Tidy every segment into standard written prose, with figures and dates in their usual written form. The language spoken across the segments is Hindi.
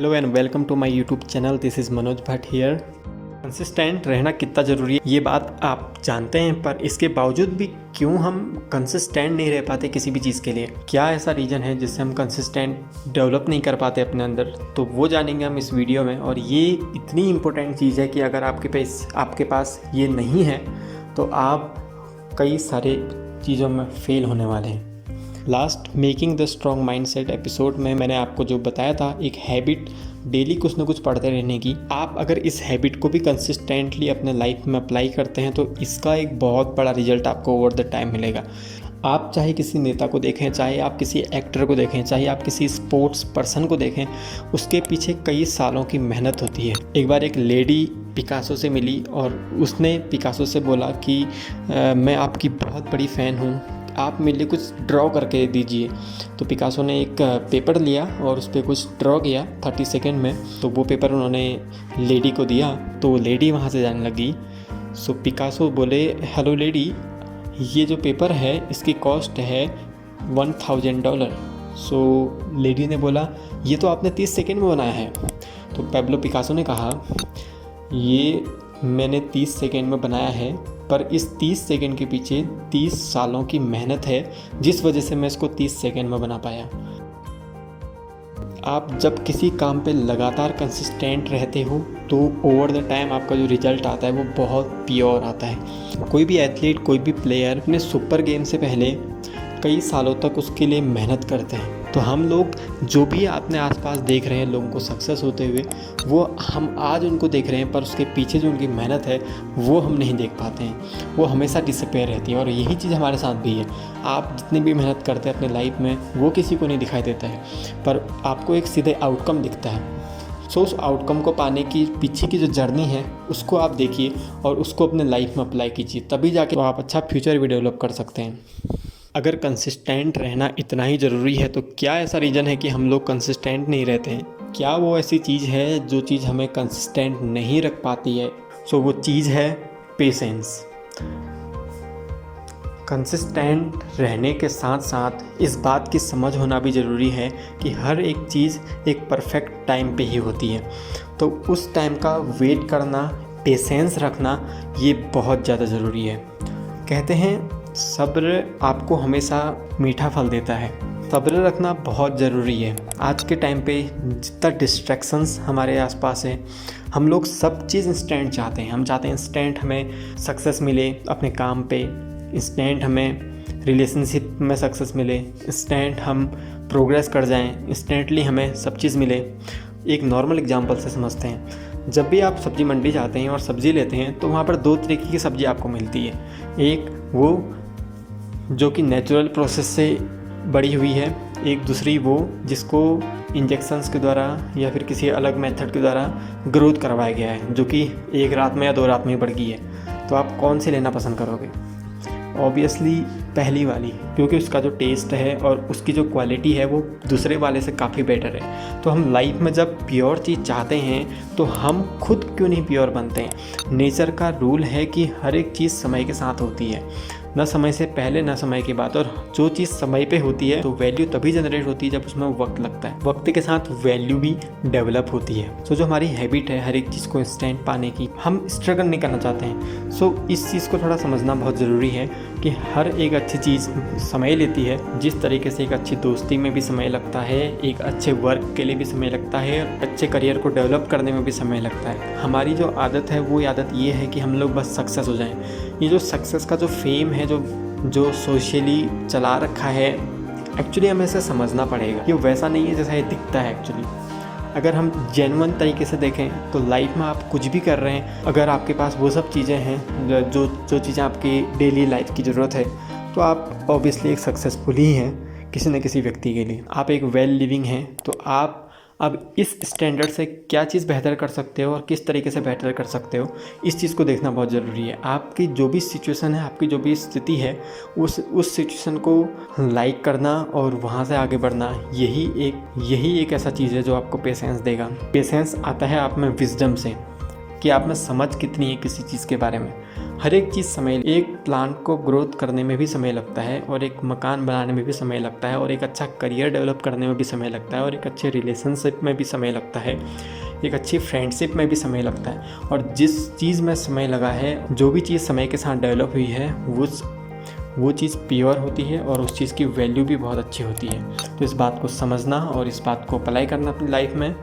Hello and welcome to my YouTube channel. This is Manoj Bhatt here. Consistent रहना कितना ज़रूरी है ये बात आप जानते हैं, पर इसके बावजूद भी क्यों हम कंसिस्टेंट नहीं रह पाते किसी भी चीज़ के लिए? क्या ऐसा रीज़न है जिससे हम कंसिस्टेंट डेवलप नहीं कर पाते अपने अंदर? तो वो जानेंगे हम इस वीडियो में। और ये इतनी इम्पोर्टेंट चीज़ है कि अगर आपके पास ये नहीं है तो आप कई सारे चीज़ों में फेल होने वाले हैं। Last making the strong mindset episode में मैंने आपको जो बताया था, एक हैबिट डेली कुछ ना कुछ पढ़ते रहने की, आप अगर इस हैबिट को भी कंसिस्टेंटली अपने लाइफ में अप्लाई करते हैं तो इसका एक बहुत बड़ा रिजल्ट आपको ओवर द टाइम मिलेगा। आप चाहे किसी नेता को देखें, चाहे आप किसी एक्टर को देखें, चाहे आप किसी स्पोर्ट्स पर्सन को देखें, उसके पीछे कई सालों की मेहनत होती है। एक बार एक लेडी पिकासो से मिली और उसने पिकासो से बोला कि मैं आपकी बहुत बड़ी फ़ैन हूँ, आप मेरे लिए कुछ ड्रॉ करके दीजिए। तो पिकासो ने एक पेपर लिया और उस पर कुछ ड्रॉ किया 30 सेकेंड में। तो वो पेपर उन्होंने लेडी को दिया तो लेडी वहाँ से जाने लगी। सो पिकासो बोले, हेलो लेडी, ये जो पेपर है इसकी कॉस्ट है $1000। सो लेडी ने बोला, ये तो आपने 30 सेकेंड में बनाया है। तो पैब्लो पिकासो ने कहा, ये मैंने 30 सेकेंड में बनाया है, पर इस 30 सेकेंड के पीछे 30 सालों की मेहनत है, जिस वजह से मैं इसको 30 सेकेंड में बना पाया। आप जब किसी काम पे लगातार कंसिस्टेंट रहते हो तो ओवर द टाइम आपका जो रिजल्ट आता है वो बहुत प्योर आता है। कोई भी एथलीट, कोई भी प्लेयर अपने सुपर गेम से पहले कई सालों तक उसके लिए मेहनत करते हैं। तो हम लोग जो भी अपने आसपास देख रहे हैं लोगों को सक्सेस होते हुए, वो हम आज उनको देख रहे हैं, पर उसके पीछे जो उनकी मेहनत है वो हम नहीं देख पाते हैं। वो हमेशा डिसअपेयर रहती है। और यही चीज़ हमारे साथ भी है। आप जितनी भी मेहनत करते हैं अपने लाइफ में, वो किसी को नहीं दिखाई देता है, पर आपको एक सीधे आउटकम दिखता है। सो उस आउटकम को पाने की पीछे की जो जर्नी है उसको आप देखिए और उसको अपने लाइफ में अप्लाई कीजिए, तभी जाके तो आप अच्छा फ्यूचर भी डेवलप कर सकते हैं। अगर कंसिस्टेंट रहना इतना ही ज़रूरी है तो क्या ऐसा रीज़न है कि हम लोग कंसिस्टेंट नहीं रहते हैं? क्या वो ऐसी चीज़ है जो चीज़ हमें कंसिस्टेंट नहीं रख पाती है? सो वो चीज़ है पेशेंस। कंसिस्टेंट रहने के साथ साथ इस बात की समझ होना भी ज़रूरी है कि हर एक चीज़ एक परफेक्ट टाइम पे ही होती है। तो उस टाइम का वेट करना, पेशेंस रखना, ये बहुत ज़्यादा ज़रूरी है। कहते हैं सब्र आपको हमेशा मीठा फल देता है। सब्र रखना बहुत ज़रूरी है। आज के टाइम पे जितना डिस्ट्रैक्शंस हमारे आसपास है, हम लोग सब चीज़ इंस्टेंट चाहते हैं। हम चाहते हैं इंस्टेंट हमें सक्सेस मिले अपने काम पे, इंस्टेंट हमें रिलेशनशिप में सक्सेस मिले, इंस्टेंट हम प्रोग्रेस कर जाएं, इंस्टेंटली हमें सब चीज़ मिले। एक नॉर्मल एग्जांपल से समझते हैं। जब भी आप सब्ज़ी मंडी जाते हैं और सब्ज़ी लेते हैं तो वहाँ पर दो तरीके की सब्ज़ी आपको मिलती है। एक वो जो कि नेचुरल प्रोसेस से बड़ी हुई है, एक दूसरी वो जिसको इंजेक्शंस के द्वारा या फिर किसी अलग मेथड के द्वारा ग्रोथ करवाया गया है, जो कि एक रात में या 2 रात में बढ़ गई है। तो आप कौन सी लेना पसंद करोगे? ऑब्वियसली पहली वाली, क्योंकि उसका जो टेस्ट है और उसकी जो क्वालिटी है वो दूसरे वाले से काफ़ी बेटर है। तो हम लाइफ में जब प्योर चीज़ चाहते हैं तो हम खुद क्यों नहीं प्योर बनते हैं? नेचर का रूल है कि हर एक चीज़ समय के साथ होती है, ना समय से पहले ना समय के बाद। और जो चीज़ समय पे होती है तो वैल्यू तभी जनरेट होती है जब उसमें वक्त लगता है। वक्त के साथ वैल्यू भी डेवलप होती है। सो जो हमारी हैबिट है हर एक चीज़ को इंस्टेंट पाने की, हम स्ट्रगल नहीं करना चाहते हैं। सो इस चीज़ को थोड़ा समझना बहुत ज़रूरी है कि हर एक अच्छी चीज़ समय लेती है। जिस तरीके से एक अच्छी दोस्ती में भी समय लगता है, एक अच्छे वर्क के लिए भी समय लगता है, अच्छे करियर को डेवलप करने में भी समय लगता है। हमारी जो आदत है वो आदत ये है कि हम लोग बस सक्सेस हो जाएं। ये जो सक्सेस का जो फेम है, जो सोशली चला रखा है, एक्चुअली हमें इसे समझना पड़ेगा। ये वैसा नहीं है जैसा ये दिखता है एक्चुअली। अगर हम जेन्युइन तरीके से देखें तो लाइफ में आप कुछ भी कर रहे हैं, अगर आपके पास वो सब चीज़ें हैं जो चीज़ें आपकी डेली लाइफ की ज़रूरत है, तो आप ऑब्वियसली एक सक्सेसफुल ही हैं किसी न किसी व्यक्ति के लिए। आप एक वेल लिविंग हैं। तो आप अब इस स्टैंडर्ड से क्या चीज़ बेहतर कर सकते हो और किस तरीके से बेहतर कर सकते हो, इस चीज़ को देखना बहुत ज़रूरी है। आपकी जो भी सिचुएशन है, आपकी जो भी स्थिति है, उस सिचुएशन को लाइक करना और वहाँ से आगे बढ़ना, यही एक ऐसा चीज़ है जो आपको पेशेंस देगा। पेशेंस आता है आप में विजडम से, कि आप में समझ कितनी है किसी चीज़ के बारे में। हर एक चीज़ समय, एक प्लांट को ग्रोथ करने में भी समय लगता है, और एक मकान बनाने में भी समय लगता है, और एक अच्छा करियर डेवलप करने में भी समय लगता है, और एक अच्छे रिलेशनशिप में भी समय लगता है, एक अच्छी फ्रेंडशिप में भी समय लगता है। और जिस चीज़ में समय लगा है, जो भी चीज़ समय के साथ डेवलप हुई है, वो चीज़ प्योर होती है और उस चीज़ की वैल्यू भी बहुत अच्छी होती है। तो इस बात को समझना और इस बात को अप्लाई करना अपनी लाइफ में,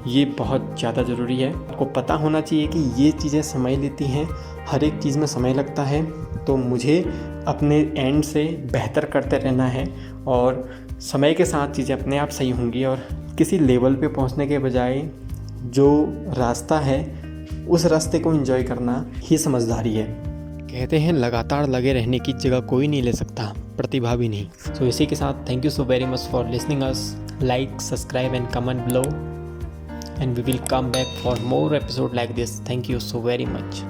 ये बहुत ज़्यादा ज़रूरी है। आपको पता होना चाहिए कि ये चीज़ें समय लेती हैं, हर एक चीज़ में समय लगता है। तो मुझे अपने एंड से बेहतर करते रहना है, और समय के साथ चीज़ें अपने आप सही होंगी, और किसी लेवल पे पहुंचने के बजाय जो रास्ता है उस रास्ते को एंजॉय करना ही समझदारी है। कहते हैं लगातार लगे रहने की जगह कोई नहीं ले सकता, प्रतिभा भी नहीं। सो इसी के साथ thank you so very much for listening us. Like, subscribe and comment below, and we will come back for more episode like this. Thank you so very much.